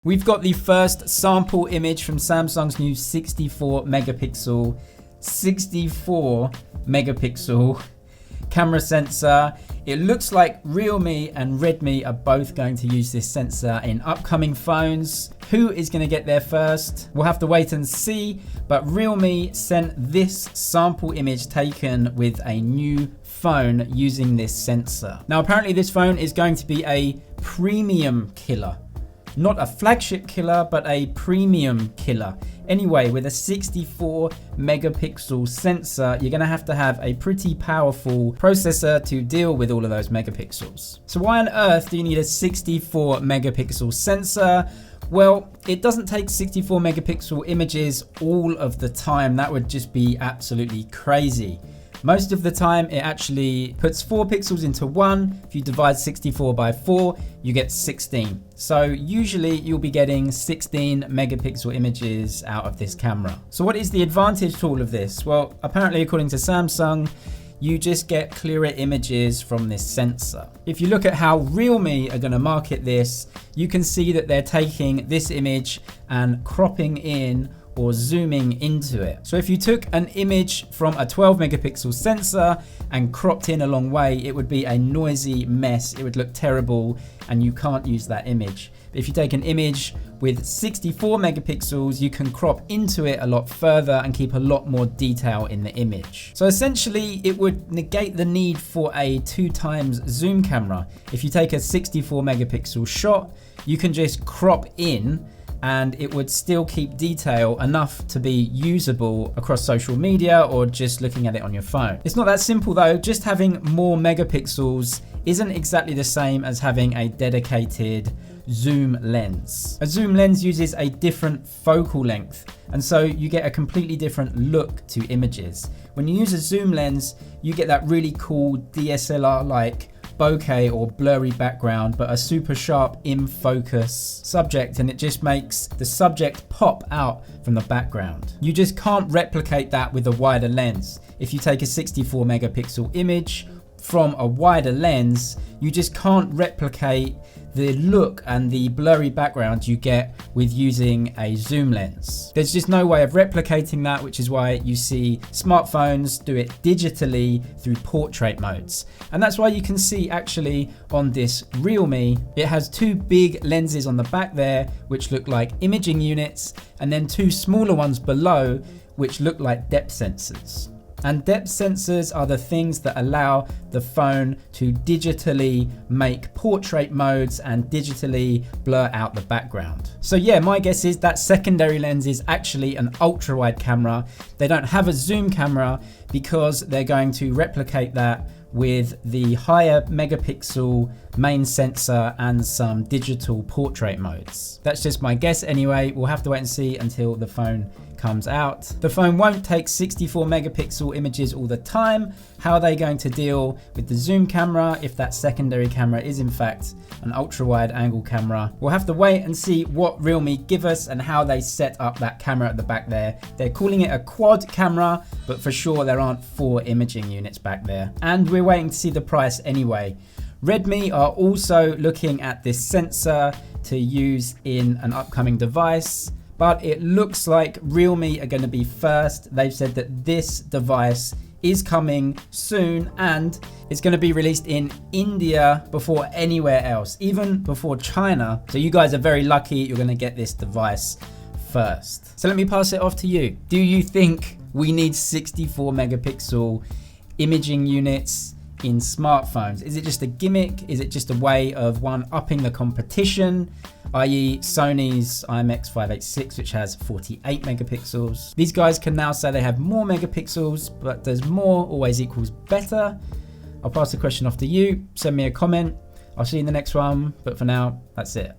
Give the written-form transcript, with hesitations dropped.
We've got the first sample image from Samsung's new 64 megapixel camera sensor. It looks like Realme and Redmi are both going to use this sensor in upcoming phones. Who is going to get there first? We'll have to wait and see, but Realme sent this sample image taken with a new phone using this sensor. Now apparently this phone is going to be a premium killer. Not a flagship killer, but a premium killer. Anyway, with a 64 megapixel sensor, you're gonna have to have a pretty powerful processor to deal with all of those megapixels. So why on earth do you need a 64 megapixel sensor? Well, it doesn't take 64 megapixel images all of the time. That would just be absolutely crazy. Most of the time, it actually puts 4 pixels into one. If you divide 64 by 4, you get 16. So usually you'll be getting 16 megapixel images out of this camera. So what is the advantage to all of this? Well, apparently according to Samsung, you just get clearer images from this sensor. If you look at how Realme are gonna market this, you can see that they're taking this image and cropping in or zooming into it. So if you took an image from a 12 megapixel sensor and cropped in a long way, it would be a noisy mess. It would look terrible and you can't use that image. But if you take an image with 64 megapixels, you can crop into it a lot further and keep a lot more detail in the image. So essentially it would negate the need for a 2x zoom camera. If you take a 64 megapixel shot, you can just crop in and it would still keep detail enough to be usable across social media or just looking at it on your phone. It's not that simple though. Just having more megapixels isn't exactly the same as having a dedicated zoom lens. A zoom lens uses a different focal length, and so you get a completely different look to images. When you use a zoom lens, you get that really cool DSLR-like bokeh or blurry background, but a super sharp in focus subject, and it just makes the subject pop out from the background. You just can't replicate that with a wider lens. If you take a 64 megapixel image from a wider lens, you just can't replicate the look and the blurry background you get with using a zoom lens. There's just no way of replicating that, which is why you see smartphones do it digitally through portrait modes. And that's why you can see actually on this Realme, it has two big lenses on the back there, which look like imaging units, and then two smaller ones below, which look like depth sensors. And depth sensors are the things that allow the phone to digitally make portrait modes and digitally blur out the background. So yeah, my guess is that secondary lens is actually an ultra wide camera. They don't have a zoom camera because they're going to replicate that with the higher megapixel main sensor and some digital portrait modes. That's just my guess anyway. We'll have to wait and see until the phone comes out. The phone won't take 64 megapixel images all the time. How are they going to deal with the zoom camera if that secondary camera is in fact an ultra wide angle camera? We'll have to wait and see what Realme give us and how they set up that camera at the back there. They're calling it a quad camera, but for sure there aren't 4 imaging units back there. And we're waiting to see the price anyway. Redmi are also looking at this sensor to use in an upcoming device, but it looks like Realme are going to be first. They've said that this device is coming soon and it's going to be released in India before anywhere else, even before China. So you guys are very lucky, you're going to get this device first. So let me pass it off to you. Do you think we need 64 megapixel imaging units in smartphones? Is it just a gimmick? Is it just a way of upping the competition, i.e. Sony's IMX586, which has 48 megapixels? These guys can now say they have more megapixels, but does more always equals better? I'll pass the question off to you. Send me a comment. I'll see you in the next one, but for now, that's it.